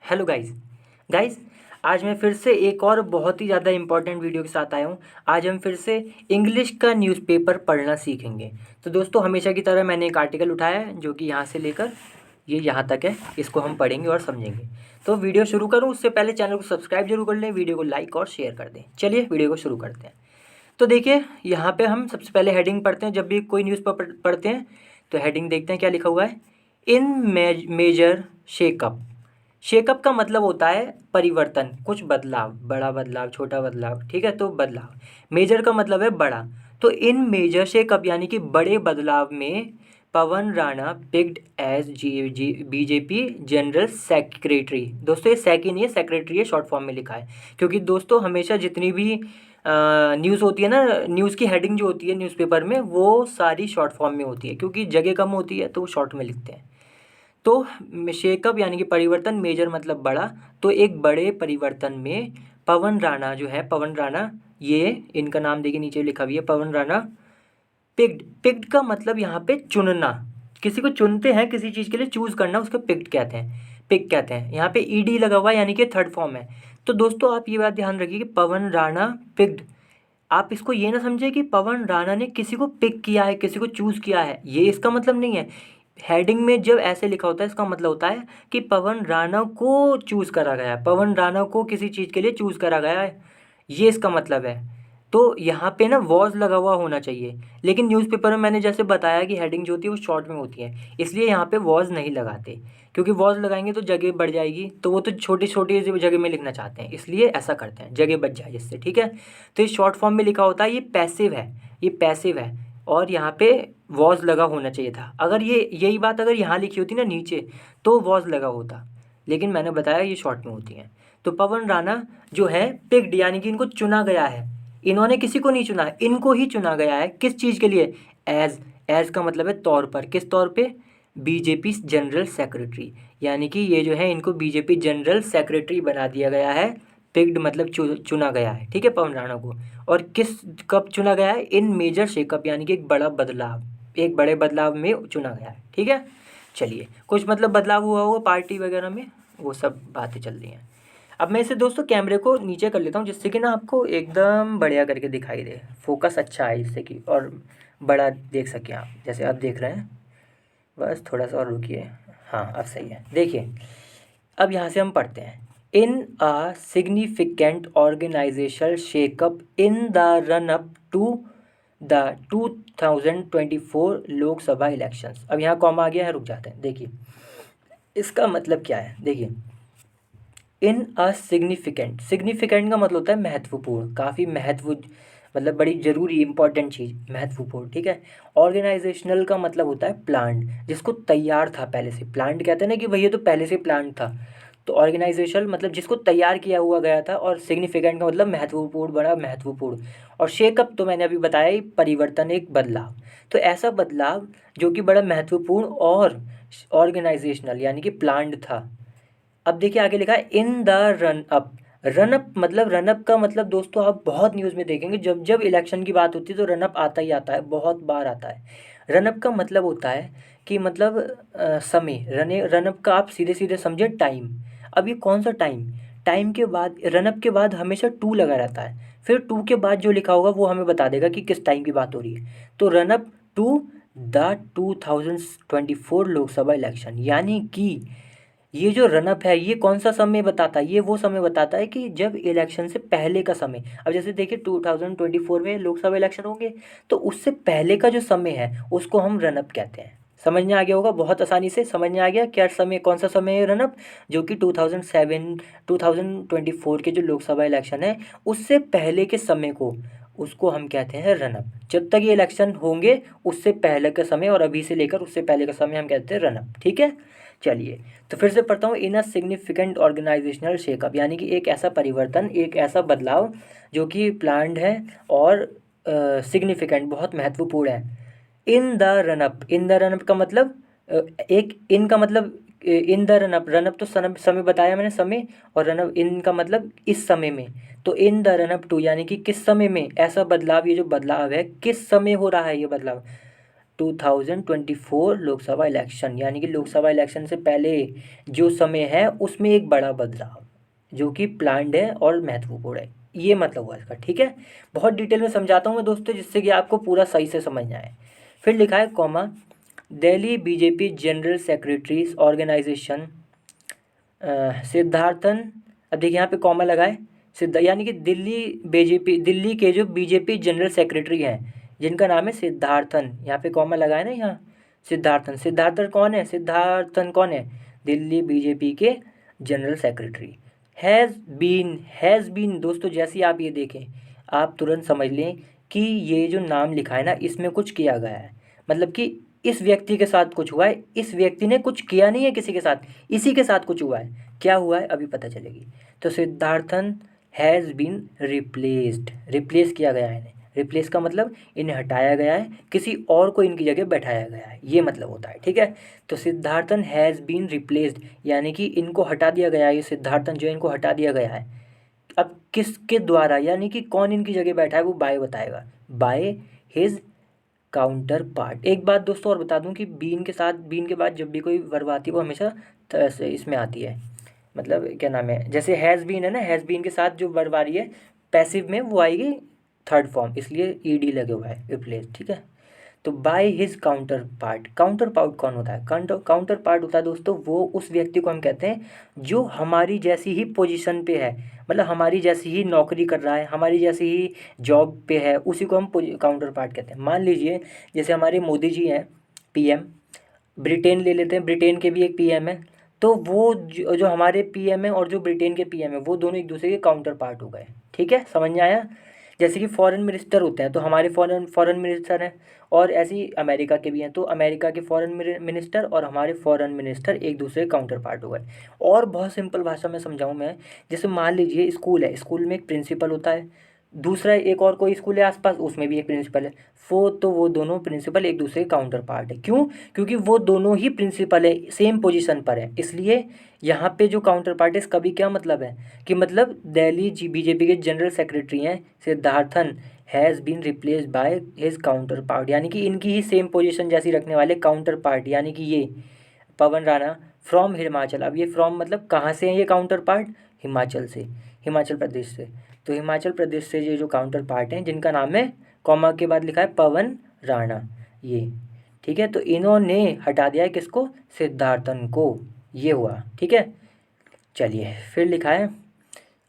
Hello guys. Guys, आज मैं फिर से एक और बहुत ही ज़्यादा इम्पोर्टेंट वीडियो के साथ आया हूँ। आज हम फिर से इंग्लिश का न्यूज़पेपर पढ़ना सीखेंगे। तो दोस्तों, हमेशा की तरह मैंने एक आर्टिकल उठाया है जो कि यहाँ से लेकर ये यहाँ तक है। इसको हम पढ़ेंगे और समझेंगे। तो वीडियो शुरू करूँ उससे पहले चैनल को सब्सक्राइब जरूर कर लें, वीडियो को लाइक और शेयर कर दें। चलिए वीडियो को शुरू करते हैं। तो देखिए, यहाँ पे हम सबसे पहले हेडिंग पढ़ते हैं। जब भी कोई न्यूज़पेपर पढ़ते हैं तो हेडिंग देखते हैं क्या लिखा हुआ है। इन मेजर शेकअप। शेकअप का मतलब होता है परिवर्तन, कुछ बदलाव, बड़ा बदलाव, छोटा बदलाव, ठीक है। तो बदलाव, मेजर का मतलब है बड़ा। तो इन मेजर शेकअप यानी कि बड़े बदलाव में पवन राणा पिक्ड एज जी बीजेपी जनरल सेक्रेटरी। दोस्तों, ये सेक नहीं है, सेक्रेटरी है, शॉर्ट फॉर्म में लिखा है। क्योंकि दोस्तों, हमेशा जितनी भी न्यूज़ होती है ना, न्यूज़ की हेडिंग जो होती है न्यूज़पेपर में, वो सारी शॉर्ट फॉर्म में होती है। क्योंकि जगह कम होती है तो वो शॉर्ट में लिखते हैं। तो शेकअप यानी कि परिवर्तन, मेजर मतलब बड़ा। तो एक बड़े परिवर्तन में पवन राणा जो है, पवन राणा, ये इनका नाम देखिए नीचे लिखा हुआ है, पवन राणा पिक्ड। पिक्ड का मतलब यहाँ पे चुनना, किसी को चुनते हैं किसी चीज़ के लिए, चूज करना, उसको पिक्ड कहते हैं, पिक कहते हैं। यहाँ पे ईडी लगा हुआ है यानी कि थर्ड फॉर्म है। तो दोस्तों, आप ये बात ध्यान रखिए कि पवन राणा पिक्ड, आप इसको ये ना समझे कि पवन राणा ने किसी को पिक किया है, किसी को चूज़ किया है, ये इसका मतलब नहीं है। हेडिंग में जब ऐसे लिखा होता है इसका मतलब होता है कि पवन राणा को चूज़ करा गया है, पवन राणा को किसी चीज़ के लिए चूज़ करा गया है, ये इसका मतलब है। तो यहाँ पे ना वॉज लगा हुआ होना चाहिए। लेकिन न्यूज़पेपर में मैंने जैसे बताया कि हेडिंग जो होती है वो शॉर्ट में होती है, इसलिए यहाँ पे वॉज नहीं लगाते। क्योंकि वॉज लगाएंगे तो जगह बढ़ जाएगी, तो वो तो छोटी छोटी जगह में लिखना चाहते हैं, इसलिए ऐसा करते हैं, जगह बच जाए जिससे, ठीक है। तो ये शॉर्ट फॉर्म में लिखा होता है, ये पैसिव है, ये पैसिव है। और यहाँ पे वॉज लगा होना चाहिए था। अगर ये यही बात अगर यहाँ लिखी होती ना नीचे, तो वॉज लगा होता। लेकिन मैंने बताया ये शॉर्ट में होती हैं। तो पवन राणा जो है पिक्ड यानी कि इनको चुना गया है। इन्होंने किसी को नहीं चुना, इनको ही चुना गया है। किस चीज़ के लिए? एज। एज का मतलब है तौर पर। किस तौर पे? BJP general secretary. यानी कि ये जो है इनको बीजेपी जनरल सेक्रेटरी बना दिया गया है। पिक्ड मतलब चुना गया है, ठीक है, पवन राणा को। और किस, कब चुना गया है? इन मेजर शेकअप यानी कि एक बड़ा बदलाव, एक बड़े बदलाव में चुना गया है, ठीक है। चलिए, कुछ मतलब बदलाव हुआ होगा पार्टी वगैरह में, वो सब बातें चल रही हैं। अब मैं इसे दोस्तों कैमरे को नीचे कर लेता हूँ, जिससे कि ना आपको एकदम बढ़िया करके दिखाई दे, फोकस अच्छा है इससे कि, और बड़ा देख सकें आप, जैसे आप देख रहे हैं। बस थोड़ा सा और रुकिए। हाँ, अब सही है। देखिए, अब यहाँ से हम पढ़ते हैं। इन a significant organisational shake up in the run up to the 2024 Lok Sabha elections. अब यहाँ कॉमा आ गया है, रुक जाते हैं। देखिए, इसका मतलब क्या है। देखिए, इन अ सिग्निफिकेंट, सिग्निफिकेंट का मतलब होता है महत्वपूर्ण, काफ़ी महत्व, मतलब बड़ी ज़रूरी इंपॉर्टेंट चीज़, महत्वपूर्ण, ठीक है। ऑर्गेनाइजेशनल का मतलब होता है प्लान्ड, जिसको तैयार था पहले से। प्लान्ड कहते हैं ना कि भाई ये तो पहले से प्लान्ड था। तो ऑर्गेनाइजेशनल मतलब जिसको तैयार किया हुआ गया था, और सिग्निफिकेंट का मतलब महत्वपूर्ण, बड़ा महत्वपूर्ण। और शेकअप तो मैंने अभी बताया ही, परिवर्तन, एक बदलाव। तो ऐसा बदलाव जो कि बड़ा महत्वपूर्ण और ऑर्गेनाइजेशनल यानी कि प्लान्ड था। अब देखिए आगे लिखा है in the run up. Run up मतलब, रन अप का मतलब दोस्तों आप बहुत न्यूज़ में देखेंगे, जब जब इलेक्शन की बात होती है तो रन अप आता ही आता है, बहुत बार आता है। रन अप का मतलब होता है कि मतलब समय, रन अप का आप सीधे सीधे समझे टाइम। अब ये कौन सा टाइम? टाइम के बाद, रन अप के बाद हमेशा टू लगा रहता है, फिर टू के बाद जो लिखा होगा वो हमें बता देगा कि किस टाइम की बात हो रही है। तो run up to the 2024 Lok Sabha election, यानी कि ये जो रनअप है ये कौन सा समय बताता है? ये वो समय बताता है कि जब इलेक्शन से पहले का समय। अब जैसे देखिए 2024 में लोकसभा इलेक्शन होंगे, तो उससे पहले का जो समय है उसको हम रनअप कहते हैं। समझ में आ गया होगा, बहुत आसानी से समझ में आ गया क्या समय, कौन सा समय है रनअप? जो कि 2024 के जो लोकसभा इलेक्शन है उससे पहले के समय को, उसको हम कहते हैं रनअप। जब तक ये इलेक्शन होंगे उससे पहले का समय, और अभी से लेकर उससे पहले का समय हम कहते हैं रनअप, ठीक है। चलिए, तो फिर से पढ़ता हूँ। इन अ सिग्निफिकेंट ऑर्गेनाइजेशनल शेकअप यानी कि एक ऐसा परिवर्तन, एक ऐसा बदलाव जो कि प्लान्ड है और सिग्निफिकेंट, बहुत महत्वपूर्ण है। In the run up, in the run up का मतलब एक इन का मतलब इन द रनअप, रनअप तो समय बताया मैंने, समय, और रनअप इन का मतलब इस समय में। तो इन द रनअप टू यानी कि किस समय में ऐसा बदलाव, ये जो बदलाव है किस समय हो रहा है ये बदलाव? 2024 लोकसभा इलेक्शन, यानी कि लोकसभा इलेक्शन से पहले जो समय है उसमें एक बड़ा बदलाव जो कि प्लान्ड है और महत्वपूर्ण है, ये मतलब हुआ इसका। ठीक है, बहुत डिटेल में समझाता हूँ मैं दोस्तों, जिससे कि आपको पूरा सही से समझ में आए। फिर लिखा है comma, Delhi BJP general secretaries organisation Siddharthan. अब देखिए यहाँ पे कॉमा लगाए, यानी कि दिल्ली के जो बीजेपी जनरल सेक्रेटरी हैं जिनका नाम है सिद्धार्थन, यहाँ पे कॉमा लगाए ना यहाँ, सिद्धार्थन कौन है, दिल्ली बीजेपी के जनरल सेक्रेटरी। हैज़ बीन दोस्तों, जैसे ही आप ये देखें आप तुरंत समझ लें कि ये जो नाम लिखा है ना इसमें कुछ किया गया है, मतलब कि इस व्यक्ति के साथ कुछ हुआ है, इस व्यक्ति ने कुछ किया नहीं है किसी के साथ, इसी के साथ कुछ हुआ है। क्या हुआ है अभी पता चलेगी। तो Siddharthan has been replaced, replace किया गया है इन्हें। रिप्लेस का मतलब इन्हें हटाया गया है, किसी और को इनकी जगह बैठाया गया है, ये मतलब होता है। ठीक है, तो सिद्धार्थन हैज़ बीन रिप्लेस्ड यानी कि इनको हटा दिया गया है, ये सिद्धार्थन जो है इनको हटा दिया गया है। अब किसके द्वारा, यानी कि कौन इनकी जगह बैठा है वो बाय बताएगा, बाय हिज काउंटर पार्ट। एक बात दोस्तों और बता दूं कि बीन के बाद जब भी कोई वर्ब आती है वो हमेशा इसमें आती है, मतलब क्या नाम है, जैसे हैज़ बीन है ना, हैज़ बीन के साथ जो वर्ब आ रही है पैसिव में वो आएगी थर्ड फॉर्म, इसलिए ईडी लगे हुआ है, रिप्लेस। ठीक है, तो बाय हिज काउंटर पार्ट कौन होता है, काउंटर पार्ट होता है दोस्तों वो उस व्यक्ति को हम कहते हैं जो हमारी जैसी ही पोजीशन पे है, मतलब हमारी जैसी ही नौकरी कर रहा है, हमारी जैसी ही जॉब पे है, उसी को हम काउंटर पार्ट कहते हैं। मान लीजिए जैसे हमारे मोदी जी हैं पीएम, ब्रिटेन ले लेते हैं, ब्रिटेन के भी एक पीएम है, तो वो जो हमारे पीएम है और जो ब्रिटेन के पीएम है वो दोनों एक दूसरे के काउंटर पार्ट हो गए। ठीक है, समझ में आया। जैसे कि फॉरेन मिनिस्टर होते हैं तो हमारे फॉरेन मिनिस्टर हैं, और ऐसे ही अमेरिका के भी हैं, तो अमेरिका के फॉरेन मिनिस्टर और हमारे फॉरेन मिनिस्टर एक दूसरे के काउंटर पार्ट हो गए। और बहुत सिंपल भाषा में समझाऊं मैं, जैसे मान लीजिए स्कूल है, स्कूल में एक प्रिंसिपल होता है, दूसरा एक और कोई स्कूल है आसपास उसमें भी एक प्रिंसिपल है, वो दोनों प्रिंसिपल एक दूसरे के काउंटर पार्ट है। क्यों, क्योंकि वो दोनों ही प्रिंसिपल है, सेम पोजीशन पर है, इसलिए यहाँ पे जो काउंटर पार्ट है इसका भी क्या मतलब है कि मतलब दिल्ली बीजेपी के जनरल सेक्रेटरी हैं Siddharthan has been replaced by his counterpart, यानी कि इनकी ही सेम पोजीशन जैसी रखने वाले काउंटर पार्ट, यानी कि ये पवन राणा फ्रॉम हिमाचल। अब ये फ्रॉम मतलब कहाँ से हैं ये काउंटर पार्ट, हिमाचल से, हिमाचल प्रदेश से। तो हिमाचल प्रदेश से ये जो काउंटर पार्ट हैं जिनका नाम है, कॉमा के बाद लिखा है पवन राणा, ये। ठीक है, तो इन्होंने हटा दिया है किसको, सिद्धार्थन को, ये हुआ। ठीक है, चलिए फिर लिखा है,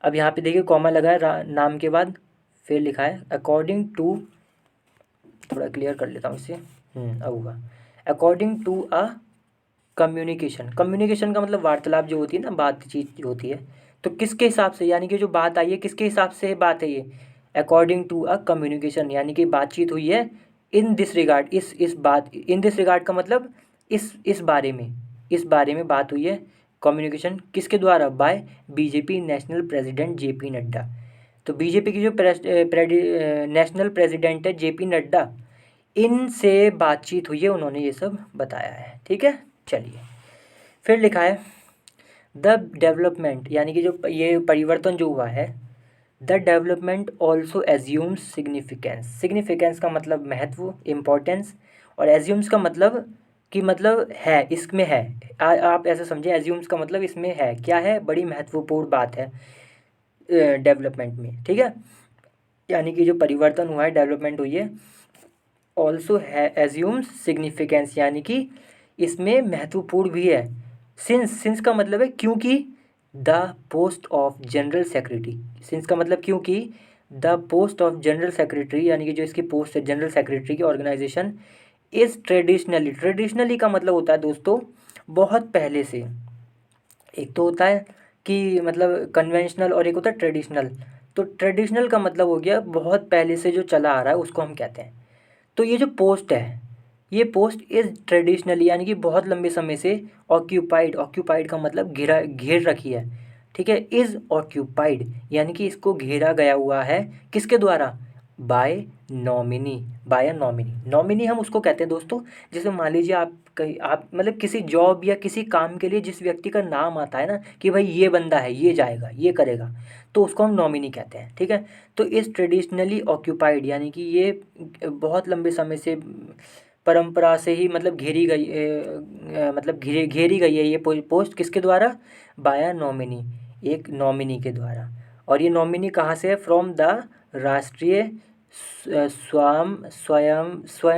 अब यहाँ पे देखिए कॉमा लगा है नाम के बाद, फिर लिखा है अकॉर्डिंग टू, थोड़ा क्लियर कर लेता हूँ इसे, अब हुआ, according to a communication. Communication का मतलब वार्तालाप जो होती है ना, बातचीत जो होती है, तो किसके हिसाब से, यानी कि जो बात आई है किसके हिसाब से बात है ये, अकॉर्डिंग टू अ कम्युनिकेशन, यानी कि बातचीत हुई है इन दिस रिगार्ड, इस बात, इन दिस रिगार्ड का मतलब इस बारे में, इस बारे में बात हुई है, कम्युनिकेशन किसके द्वारा, by BJP national president JP Nadda. तो बीजेपी की जो नेशनल प्रेसिडेंट है जेपी नड्डा, इनसे बातचीत हुई है, उन्होंने ये सब बताया है। ठीक है, चलिए फिर लिखा है द डेवलपमेंट, यानी कि जो ये परिवर्तन जो हुआ है, the development also assumes significance. Significance का मतलब महत्व, इम्पोर्टेंस, और एज्यूम्स का मतलब कि मतलब है, इसमें है, आप ऐसे समझें, एज्यूम्स का मतलब इसमें है, क्या है, बड़ी महत्वपूर्ण बात है डेवलपमेंट में। ठीक है, यानी कि जो परिवर्तन हुआ है, डेवलपमेंट हुई है, ऑल्सो है एज्यूम्स सिग्निफिकेंस, यानी कि इसमें महत्वपूर्ण भी है। सिंस का मतलब है क्योंकि, the post of general secretary, since का मतलब क्योंकि, the post of general secretary, यानी कि जो इसकी पोस्ट है जनरल सेक्रेटरी की ऑर्गेनाइजेशन, इज़ ट्रेडिशनली का मतलब होता है दोस्तों बहुत पहले से। एक तो होता है कि मतलब कन्वेंशनल और एक होता है ट्रेडिशनल। तो ट्रेडिशनल का मतलब हो गया बहुत पहले से जो चला आ रहा है उसको हम कहते हैं। तो ये जो पोस्ट है, ये पोस्ट इज़ ट्रेडिशनली, यानी कि बहुत लंबे समय से ऑक्यूपाइड का मतलब घेर रखी है। ठीक है, इज़ ऑक्यूपाइड यानी कि इसको घेरा गया हुआ है, किसके द्वारा, by nominee, by a nominee. Nominee हम उसको कहते हैं दोस्तों, जैसे मान लीजिए आप मतलब किसी जॉब या किसी काम के लिए जिस व्यक्ति का नाम आता है ना कि भाई ये बंदा है, ये जाएगा, ये करेगा, तो उसको हम नॉमिनी कहते हैं। ठीक है, तो इस ट्रेडिशनली ऑक्यूपाइड यानी कि ये बहुत लंबे समय से परंपरा से ही मतलब घेरी गई मतलब घेरी गई है ये पोस्ट किसके द्वारा? बाय नॉमिनी, एक नॉमिनी के द्वारा। और ये नॉमिनी कहाँ से है? फ्रॉम द राष्ट्रीय स्वयं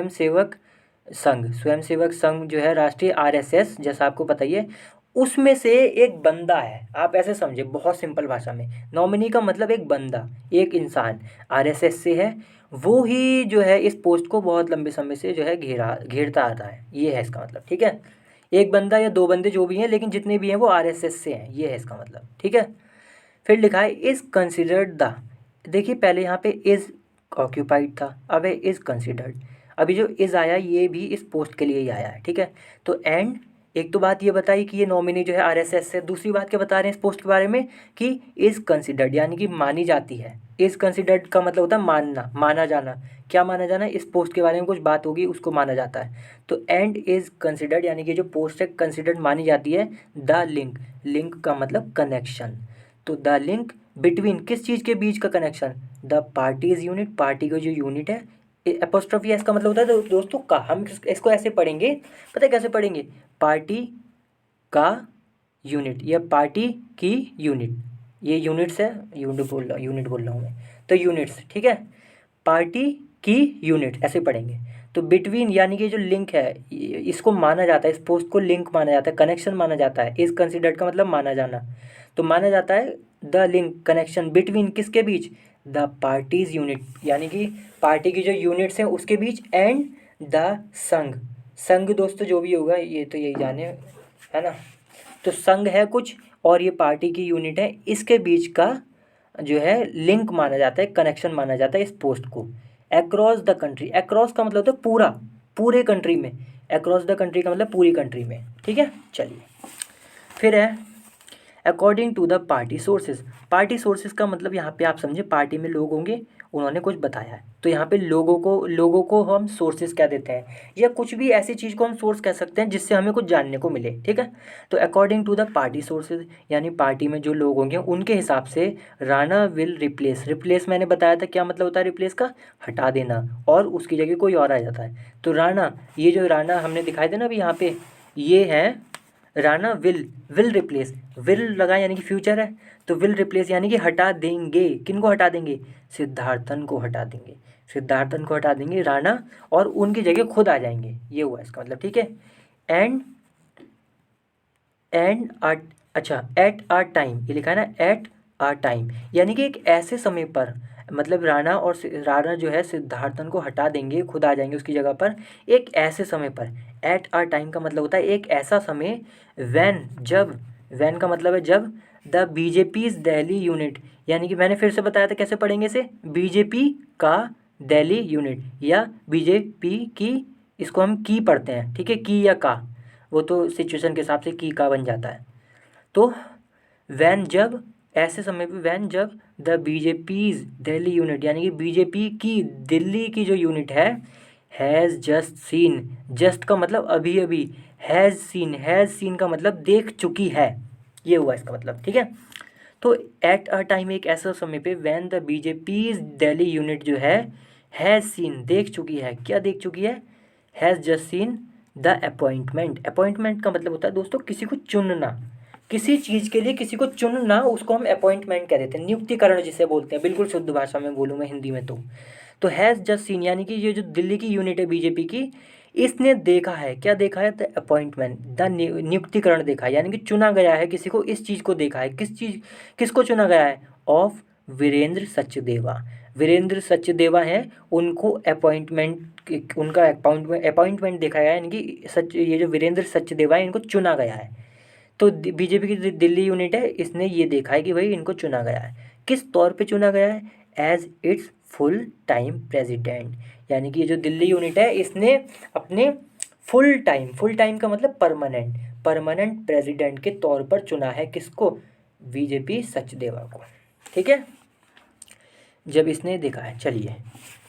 सेवक संघ। स्वयं सेवक संघ जो है राष्ट्रीय आरएसएस, जैसा आपको पता ही है, उसमें से एक बंदा है। आप ऐसे समझे बहुत सिंपल भाषा में, नॉमिनी का मतलब एक बंदा, एक इंसान आरएसएस से है, वो ही जो है इस पोस्ट को बहुत लंबे समय से जो है घेरता आ रहा है। ये है इसका मतलब, ठीक है। एक बंदा या दो बंदे जो भी हैं, लेकिन जितने भी हैं वो आरएसएस से हैं, ये है इसका मतलब, ठीक है। फिर लिखा है इज़ कंसिडर्ड द। देखिए पहले यहाँ पे इज़ ऑक्यूपाइड था, अब है इज़ कंसिडर्ड। अभी जो इज़ आया ये भी इस पोस्ट के लिए ही आया है, ठीक है। तो एंड एक तो बात ये बताई कि ये नॉमिनी जो है आरएसएस से, दूसरी बात क्या बता रहे हैं इस पोस्ट के बारे में कि इज़ कंसिडर्ड यानी कि मानी जाती है। इज़ कंसिडर्ड का मतलब होता है मानना, माना जाना। क्या माना जाना? इस पोस्ट के बारे में कुछ बात होगी उसको माना जाता है। तो एंड इज़ कंसिडर्ड यानी कि जो पोस्ट है कंसिडर्ड मानी जाती है। द लिंक, लिंक का मतलब कनेक्शन। तो द लिंक बिटवीन, किस चीज़ के बीच का connection? The parties unit, party का जो यूनिट है। एपोस्ट्रोफी इसका मतलब होता है दोस्तों का, हम इसको ऐसे पढ़ेंगे, पता है कैसे पढ़ेंगे? पार्टी का यूनिट या पार्टी की यूनिट, ये यूनिट्स है, यूनिट बोल रहा हूँ मैं, तो यूनिट्स, ठीक है। पार्टी की यूनिट ऐसे पढ़ेंगे। तो बिटवीन यानी कि जो लिंक है इसको माना जाता है, इस पोस्ट को लिंक माना जाता है, कनेक्शन माना जाता है। इज कंसिडर्ड का मतलब माना जाना, तो माना जाता है द लिंक कनेक्शन बिटवीन, किसके बीच? द पार्टीज यूनिट यानी कि पार्टी की जो यूनिट्स हैं उसके बीच, एंड द संघ। संघ दोस्तों जो भी होगा ये तो यही जाने, है ना। तो संघ है कुछ और ये पार्टी की यूनिट है, इसके बीच का जो है लिंक माना जाता है, कनेक्शन माना जाता है इस पोस्ट को। अक्रॉस द कंट्री, अक्रॉस का मतलब होता है पूरा, पूरे कंट्री में। अक्रॉस द कंट्री का मतलब पूरी कंट्री में, ठीक है। चलिए फिर है according to the party sources. Party sources का मतलब यहाँ पे आप समझे पार्टी में लोग होंगे, उन्होंने कुछ बताया है, तो यहाँ पे लोगों को हम सोर्सेज कह देते हैं, या कुछ भी ऐसी चीज़ को हम सोर्स कह सकते हैं जिससे हमें कुछ जानने को मिले, ठीक है। तो according to the party sources यानी पार्टी में जो लोग होंगे उनके हिसाब से राणा विल रिप्लेस, रिप्लेस मैंने बताया था क्या मतलब होता है रिप्लेस का? हटा देना, और उसकी जगह कोई और आ जाता है। तो राणा, ये जो राणा हमने दिखाई दे ना अभी यहाँ पे, ये है राणा विल रिप्लेस, विल लगा यानी कि फ्यूचर है, तो विल रिप्लेस यानी कि हटा देंगे। किन को हटा देंगे? सिद्धार्थन को हटा देंगे, सिद्धार्थन को हटा देंगे राणा, और उनकी जगह खुद आ जाएंगे, ये हुआ इसका मतलब, ठीक है। एंड एंड अच्छा एट आ टाइम, ये लिखा है ना एट आ टाइम, यानी कि एक ऐसे समय पर, मतलब राणा जो है सिद्धार्थन को हटा देंगे, खुद आ जाएंगे उसकी जगह पर, एक ऐसे समय पर। एट आ टाइम का मतलब होता है एक ऐसा समय, व्हेन, जब, व्हेन का मतलब है जब, द बीजेपीज दिल्ली यूनिट, यानी कि मैंने फिर से बताया था कैसे पढ़ेंगे इसे, बीजेपी का दिल्ली यूनिट, या बीजेपी की, इसको हम की पढ़ते हैं, ठीक है, की या का, वो तो सिचुएशन के हिसाब से की का बन जाता है। तो वैन जब, ऐसे समय पे वैन जब द बीजेपीज दिल्ली यूनिट यानी कि बीजेपी की दिल्ली की जो यूनिट है, हैज़ जस्ट सीन, जस्ट का मतलब अभी अभी, हैज़ सीन का मतलब देख चुकी है, ये हुआ इसका मतलब, ठीक है। तो एट अ टाइम एक ऐसा समय पे वैन द बीजेपीज दिल्ली यूनिट जो हैज़ सीन देख चुकी है, क्या देख चुकी है? Has just seen the appointment. Appointment का मतलब होता है दोस्तों किसी को चुनना, किसी चीज़ के लिए किसी को चुनना, उसको हम अपॉइंटमेंट कह देते हैं, नियुक्तिकरण जिसे बोलते हैं, बिल्कुल शुद्ध भाषा में बोलूँ मैं हिंदी में तो हैज़ जस्ट सीन यानी कि ये जो दिल्ली की यूनिट है बीजेपी की, इसने देखा है, क्या देखा है? द अपॉइंटमेंट, द नियुक्तिकरण देखा है, यानी कि चुना गया है किसी को, इस चीज़ को देखा है, किसको चुना गया है? ऑफ वीरेंद्र सचदेवा, वीरेंद्र सचदेवा हैं, उनको अपॉइंटमेंट, उनका अपॉइंटमेंट देखा गया है, यानी कि ये जो वीरेंद्र सचदेवा है इनको चुना गया है। तो बीजेपी की दिल्ली यूनिट है, इसने ये देखा है कि भाई इनको चुना गया है, किस तौर पे चुना गया है? As its full time president, यानी कि ये जो दिल्ली यूनिट है इसने अपने फुल टाइम का मतलब परमानेंट, परमानेंट प्रेसिडेंट के तौर पर चुना है, किसको? बीजेपी सचदेवा को, ठीक है, जब इसने देखा है। चलिए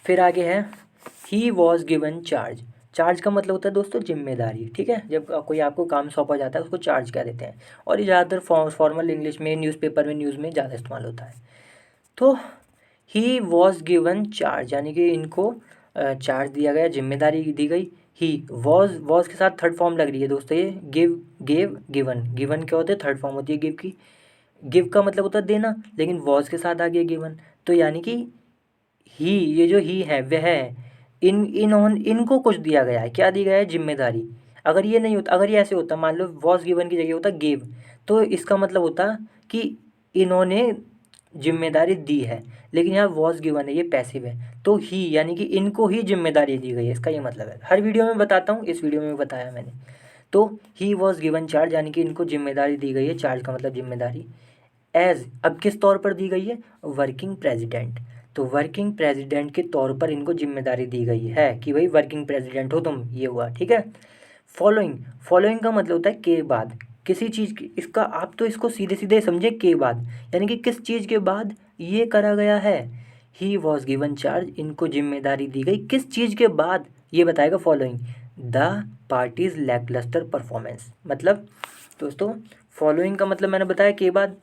फिर आगे है he was given charge. Charge का मतलब होता है दोस्तों जिम्मेदारी, ठीक है, जब कोई आपको काम सौंपा जाता है उसको चार्ज कह देते हैं, और ये ज़्यादातर फॉर्मल इंग्लिश में, न्यूज़पेपर में, न्यूज़ में ज़्यादा इस्तेमाल होता है। तो ही वॉज गिवन चार्ज यानी कि इनको चार्ज दिया गया, जिम्मेदारी दी गई। वॉज के साथ थर्ड फॉर्म लग रही है दोस्तों ये गिव गेव गिवन। गिवन क्या होते हैं, थर्ड फॉर्म होती है गिव की। गिव का मतलब होता है देना, लेकिन वॉज के साथ आ गया गिवन, तो यानी कि ही, ये जो ही है वह है, इनको कुछ दिया गया है। क्या दिया गया है, जिम्मेदारी। अगर ये नहीं होता, अगर ये ऐसे होता, मान लो वॉज गिवन की जगह होता गेव, तो इसका मतलब होता कि इन्होंने जिम्मेदारी दी है, लेकिन यहाँ वॉज गिवन है, ये पैसिव है, तो ही यानी कि इनको ही जिम्मेदारी दी गई है, इसका ये मतलब है। हर वीडियो में बताता हूँ, इस वीडियो में बताया मैंने। तो ही वॉज गिवन चार्ज, यानी कि इनको जिम्मेदारी दी गई है, चार्ज का मतलब जिम्मेदारी। एज, अब किस तौर पर दी गई है, वर्किंग प्रेसिडेंट। तो वर्किंग प्रेसिडेंट के तौर पर इनको जिम्मेदारी दी गई है कि भाई वर्किंग प्रेसिडेंट हो तुम, ये हुआ, ठीक है। फॉलोइंग, फॉलोइंग का मतलब होता है के बाद, किसी चीज़ की, इसका आप तो इसको सीधे सीधे समझे के बाद, यानी कि किस चीज़ के बाद ये करा गया है। ही वॉज गिवन चार्ज, इनको जिम्मेदारी दी गई किस चीज़ के बाद, ये बताएगा following the parties lacklustre performance. मतलब दोस्तों फॉलोइंग का मतलब मैंने बताया के बाद,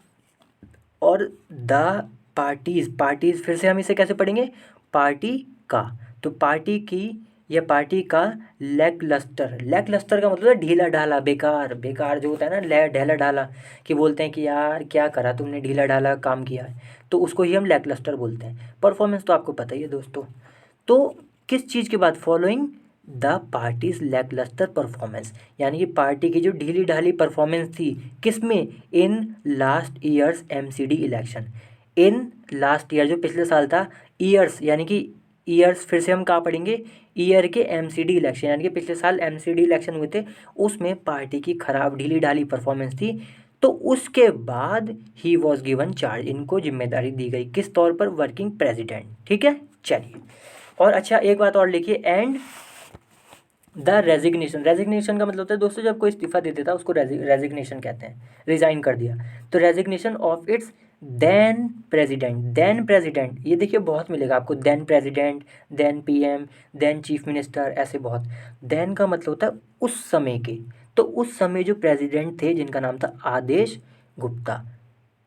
और द पार्टीज, पार्टीज फिर से हम इसे कैसे पढ़ेंगे, पार्टी का, तो पार्टी की या पार्टी का लैक लस्टर, लैक लस्टर का मतलब है ढीला ढाला, बेकार, बेकार जो होता है ना, ढीला ढाला, कि बोलते हैं कि यार क्या करा तुमने, ढीला ढाला काम किया है, तो उसको ही हम लैक लस्टर बोलते हैं। परफॉर्मेंस तो आपको पता ही है दोस्तों। तो किस चीज़ के बाद, following the parties lacklustre performance, यानी कि पार्टी की जो ढीली ढाली परफॉर्मेंस थी, किस में, in last years MCD election. In last year जो पिछले साल था, ईयर्स यानी कि ईयर्स, फिर से हम कहाँ पढ़ेंगे, ईयर के एमसीडी इलेक्शन, यानी कि पिछले साल एमसीडी इलेक्शन हुए थे, उसमें पार्टी की खराब ढीली ढाली परफॉर्मेंस थी, तो उसके बाद ही वॉज गिवन चार्ज, इनको जिम्मेदारी दी गई, किस तौर पर, वर्किंग प्रेसिडेंट, ठीक है। चलिए, और अच्छा एक बात और लिखिए, एंड द रेजिग्नेशन। रेजिग्नेशन का मतलब होता है दोस्तों जब कोई इस्तीफा दे देता है उसको रेजिग्नेशन कहते हैं, रिजाइन कर दिया। तो resignation of its then president, then president, ये देखिए बहुत मिलेगा आपको, then president, then PM, then chief minister, ऐसे बहुत। देन का मतलब होता है उस समय के, तो उस समय जो प्रेसिडेंट थे जिनका नाम था आदेश गुप्ता,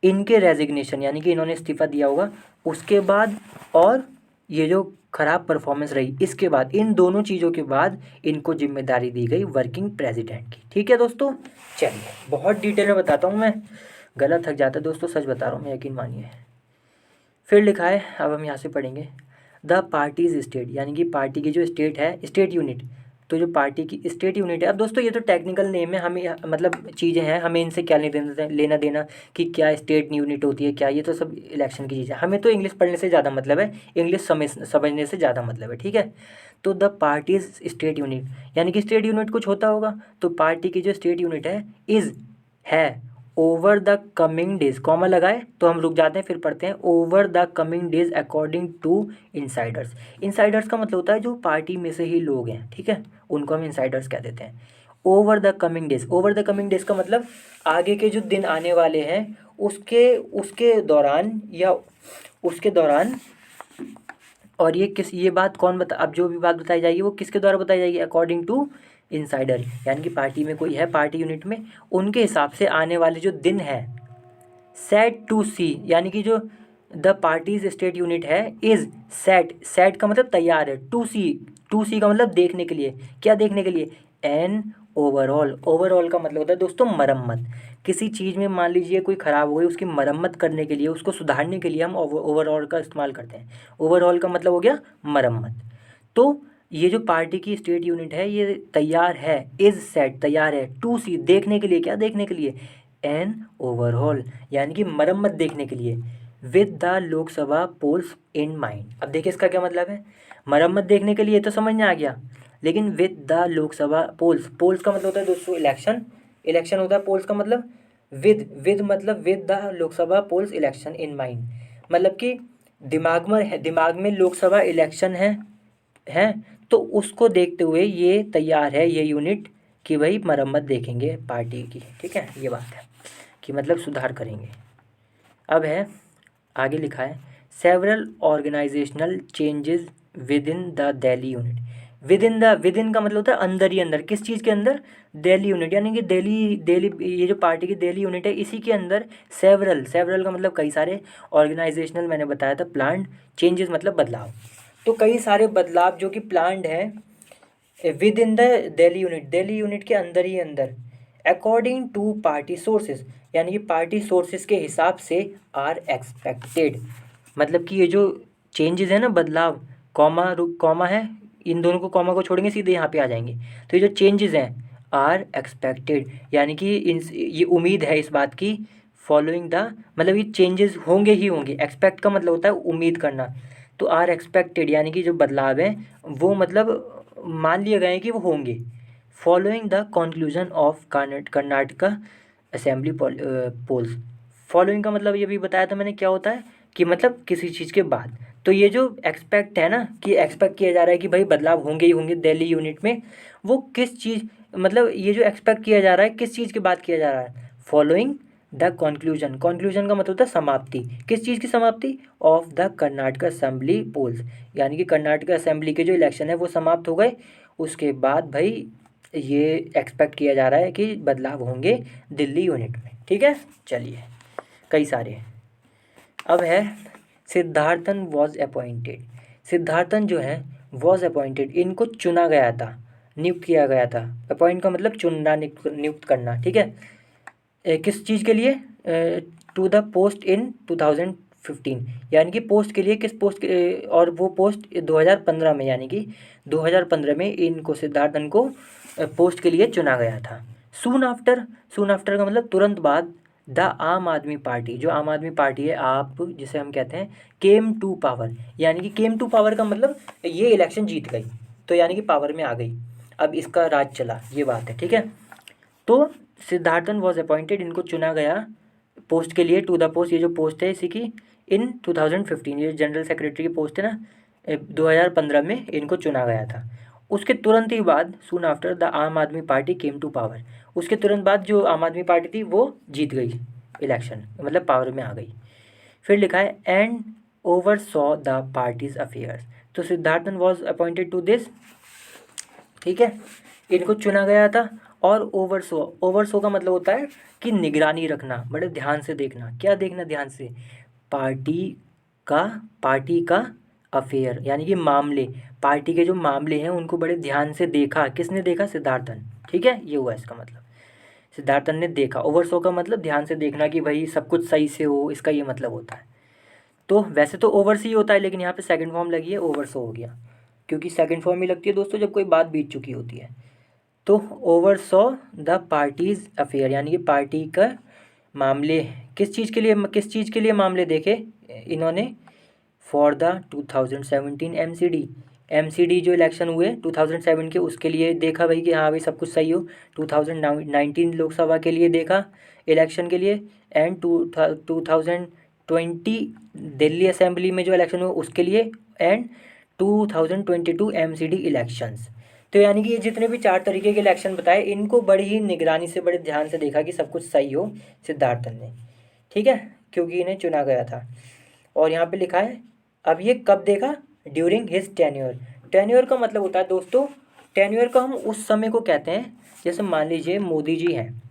इनके रेजिग्नेशन यानी कि इन्होंने इस्तीफा दिया होगा, उसके बाद, और ये जो खराब परफॉर्मेंस रही इसके बाद, इन दोनों चीज़ों के बाद इनको जिम्मेदारी दी गई वर्किंग प्रेसिडेंट की, ठीक है दोस्तों। चलिए बहुत डिटेल में बताता हूँ मैं, गला थक जाता है दोस्तों, सच बता रहा हूँ मैं, यकीन मानिए। फिर लिखा है, अब हम यहाँ से पढ़ेंगे, द पार्टीज स्टेट, यानी कि पार्टी की जो स्टेट है, स्टेट यूनिट, तो जो पार्टी की स्टेट यूनिट है। अब दोस्तों ये तो टेक्निकल नेम है, हमें मतलब चीज़ें हैं, हमें इनसे क्या लेना देना कि क्या स्टेट यूनिट होती है क्या, ये तो सब इलेक्शन की चीज़ है, हमें तो इंग्लिश पढ़ने से ज़्यादा मतलब है, इंग्लिश समझने से ज़्यादा मतलब है, ठीक है। तो द पार्टीज स्टेट यूनिट, यानी कि स्टेट यूनिट कुछ होता होगा, तो पार्टी की जो स्टेट यूनिट है, इज़, है, over the coming days, comma लगाए तो हम रुक जाते हैं, फिर पढ़ते हैं, over the coming days according to insiders. Insiders का मतलब होता है जो पार्टी में से ही लोग हैं, ठीक है, उनको हम इनसाइडर्स कह देते हैं। Over the coming days, over the coming days का मतलब आगे के जो दिन आने वाले हैं उसके उसके दौरान, या उसके दौरान, और ये बात कौन बता, अब जो भी बात बताई जाएगी वो किसके द्वारा बताई जाएगी, अकॉर्डिंग टू इनसाइडर, यानी कि पार्टी में कोई है, पार्टी यूनिट में, उनके हिसाब से आने वाले जो दिन है। सेट टू सी, यानी कि जो द पार्टीज स्टेट यूनिट है, इज सेट, सेट का मतलब तैयार है, टू सी, टू सी का मतलब देखने के लिए, क्या देखने के लिए, एन ओवरऑल, ओवरऑल का मतलब होता है दोस्तों मरम्मत, किसी चीज़ में मान लीजिए कोई ख़राब हो गई, उसकी मरम्मत करने के लिए, उसको सुधारने के लिए हम ओवरऑल का इस्तेमाल करते हैं। ओवरऑल का मतलब हो गया मरम्मत। तो ये जो पार्टी की स्टेट यूनिट है ये तैयार है, इज सेट तैयार है, टू सी देखने के लिए, क्या देखने के लिए, एन ओवरऑल यानी कि मरम्मत देखने के लिए, with the Lok Sabha polls in mind. अब देखिए इसका क्या मतलब है, मरम्मत देखने के लिए तो समझ में आ गया, लेकिन with the Lok Sabha polls, polls का मतलब होता है दोस्तों इलेक्शन, इलेक्शन होता है पोल्स का मतलब, विद मतलब with the Lok Sabha polls election in mind, मतलब कि दिमाग में है, दिमाग में लोकसभा इलेक्शन है, तो उसको देखते हुए ये तैयार है ये यूनिट कि भाई मरम्मत देखेंगे पार्टी की, ठीक है, ये बात है कि मतलब सुधार करेंगे। अब है आगे लिखा है, several organisational changes within the Delhi unit. Within का मतलब होता है अंदर ही अंदर, किस चीज़ के अंदर, दिल्ली यूनिट, यानी कि दिल्ली ये जो पार्टी की दिल्ली यूनिट है इसी के अंदर सेवरल, सेवरल का मतलब कई सारे, ऑर्गेनाइजेशनल मैंने बताया था, प्लान्ड, चेंजेस मतलब बदलाव, तो कई सारे बदलाव जो कि प्लान्ड है, with in the Delhi unit के अंदर ही अंदर, अकॉर्डिंग टू पार्टी सोर्सेज, यानी कि पार्टी सोर्सेज के हिसाब से आर एक्सपेक्टेड, मतलब कि ये जो चेंजेस है ना, बदलाव, कॉमा है, इन दोनों को कॉमा को छोड़ेंगे सीधे यहाँ पे आ जाएंगे। तो ये जो चेंजेस हैं आर एक्सपेक्टेड, यानी कि ये उम्मीद है इस बात की, फॉलोइंग द, मतलब ये चेंजेस होंगे ही होंगे। एक्सपेक्ट का मतलब होता है उम्मीद करना, तो आर एक्सपेक्टेड यानी कि जो बदलाव है वो मतलब मान लिए गए हैं कि वो होंगे। Following the conclusion of Karnataka assembly polls, following का मतलब ये भी बताया था मैंने क्या होता है, कि मतलब किसी चीज़ के बाद। तो ये जो एक्सपेक्ट है ना, कि एक्सपेक्ट किया जा रहा है कि भाई बदलाव होंगे ही होंगे दिल्ली यूनिट में, वो किस चीज़, मतलब ये जो एक्सपेक्ट किया जा रहा है किस चीज़ के बाद किया जा रहा है, फॉलोइंग द कंक्लूजन, कंक्लूजन का मतलब होता है समाप्ति, किस चीज़ की समाप्ति, of the Karnataka assembly polls, यानी कि कर्नाटक असेंबली के जो इलेक्शन है वो समाप्त हो गए, उसके बाद भाई ये एक्सपेक्ट किया जा रहा है कि बदलाव होंगे दिल्ली यूनिट में। ठीक है, चलिए कई सारे। अब है सिद्धार्थन वॉज अपॉइंटेड, सिद्धार्थन जो है वॉज अपॉइंटेड, इनको चुना गया था, नियुक्त किया गया था। अपॉइंट का मतलब चुनना, नियुक्त करना। ठीक है, किस चीज़ के लिए, टू द पोस्ट इन 2015, यानी कि पोस्ट के लिए, किस पोस्ट के, और वो पोस्ट 2015 में, यानी कि 2015 में इनको सिद्धार्थन को पोस्ट के लिए चुना गया था। सून आफ्टर, सून आफ्टर का मतलब तुरंत बाद, द आम आदमी पार्टी, जो आम आदमी पार्टी है, आप जिसे हम कहते हैं, केम टू पावर, यानी कि केम टू पावर का मतलब ये इलेक्शन जीत गई, तो यानी कि पावर में आ गई, अब इसका राज चला, ये बात है। ठीक है, तो सिद्धार्थन वॉज अपॉइंटेड, इनको चुना गया पोस्ट के लिए, टू द पोस्ट, ये जो पोस्ट है इसी की, इन 2015, ये जनरल सेक्रेटरी की पोस्ट है ना, 2015 में इनको चुना गया था। उसके तुरंत ही बाद, सून आफ्टर द आम आदमी पार्टी केम टू पावर, उसके तुरंत बाद जो आम आदमी पार्टी थी वो जीत गई इलेक्शन, मतलब पावर में आ गई। फिर लिखा है and over saw the parties affairs, तो Siddharthan was appointed to this. ठीक है, इनको चुना गया था, और ओवरसो, ओवरसो का मतलब होता है कि निगरानी रखना, बड़े ध्यान से देखना, क्या देखना ध्यान से, पार्टी का, पार्टी का अफेयर, यानी कि मामले, पार्टी के जो मामले हैं उनको बड़े ध्यान से देखा, किसने देखा, सिद्धार्थन। ठीक है, ये हुआ इसका मतलब, सिद्धार्थन ने देखा। ओवरसो का मतलब ध्यान से देखना कि भाई सब कुछ सही से हो, इसका ये मतलब होता है। तो वैसे तो ओवरसी होता है, लेकिन यहाँ पे सेकंड फॉर्म लगी है, ओवरसो हो गया, क्योंकि सेकंड फॉर्म ही लगती है दोस्तों जब कोई बात बीत चुकी होती है। तो ओवरसॉ द पार्टीज अफेयर, यानी कि पार्टी का मामले, किस चीज़ के लिए, किस चीज़ के लिए मामले देखे इन्होंने, फॉर द 2017 एमसीडी, एमसीडी जो इलेक्शन हुए 2007 के, उसके लिए देखा भाई कि हाँ भाई सब कुछ सही हो। 2019 लोकसभा के लिए देखा, इलेक्शन के लिए, एंड 2020 दिल्ली असेंबली में जो इलेक्शन हुआ उसके लिए, एंड 2022 एमसीडी इलेक्शंस। तो यानी कि ये जितने भी 4 तरीके के इलेक्शन बताए, इनको बड़ी ही निगरानी से, बड़े ध्यान से देखा कि सब कुछ सही हो सिद्धार्थन ने। ठीक है, क्योंकि इन्हें चुना गया था। और यहाँ पे लिखा है, अब ये कब देखा, ड्यूरिंग हिज टेन्योर, टेन्योर का मतलब होता है दोस्तों, टेन्योर का हम उस समय को कहते हैं, जैसे मान लीजिए मोदी जी हैं,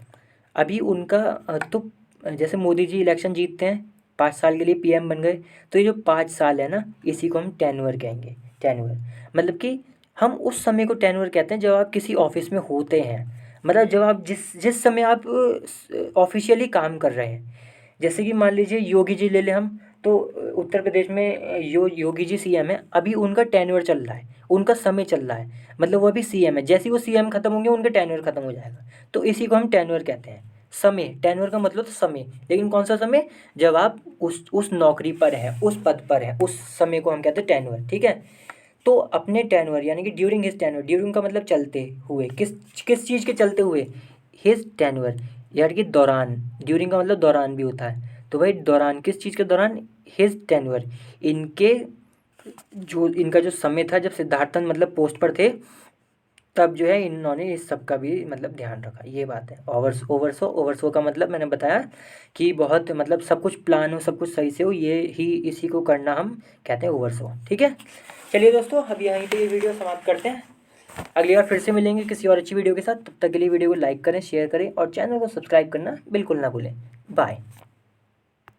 अभी उनका तो जैसे मोदी जी इलेक्शन जीतते हैं, 5 साल के लिए पीएम बन गए, तो ये जो 5 साल है ना, इसी को हम टेन्योर कहेंगे। टेन्योर मतलब कि हम उस समय को टेन्योर कहते हैं जब आप किसी ऑफिस में होते हैं, मतलब जब आप जिस जिस समय आप ऑफिशियली काम कर रहे हैं। जैसे कि मान लीजिए योगी जी ले लें हम, तो उत्तर प्रदेश में योगी जी सीएम है, अभी उनका टेन्योर चल रहा है, उनका समय चल रहा है, मतलब वो अभी सीएम है, जैसे ही वो सीएम खत्म होंगे उनका टेन्योर खत्म हो जाएगा, तो इसी को हम टेन्योर कहते हैं। समय, टेन्योर का मतलब तो समय, लेकिन कौन सा समय, जब आप उस नौकरी पर हैं, उस पद पर हैं, उस समय को हम कहते हैं टेन्योर। ठीक है, तो अपने टेन्योर यानी कि ड्यूरिंग हिज टेन्योर, ड्यूरिंग का मतलब चलते हुए, किस किस चीज़ के चलते हुए, हिज टेन्योर, यानी कि दौरान, ड्यूरिंग का मतलब दौरान भी होता है, तो भाई दौरान, किस चीज़ के दौरान, हिज टेन्योर, इनके जो, इनका जो समय था जब सिद्धार्थन मतलब पोस्ट पर थे, तब जो है इन्होंने इस सब का भी मतलब ध्यान रखा, ये बात है। ओवरसो, ओवरसो का मतलब मैंने बताया कि बहुत मतलब सब कुछ प्लान हो, सब कुछ सही से हो, ये ही, इसी को करना हम कहते हैं ओवरसो। ठीक है, चलिए दोस्तों, अब यहीं पे ये वीडियो समाप्त करते हैं, अगली बार फिर से मिलेंगे किसी और अच्छी वीडियो के साथ। तब तक के लिए वीडियो को लाइक करें, शेयर करें और चैनल को सब्सक्राइब करना बिल्कुल ना भूलें। बाय।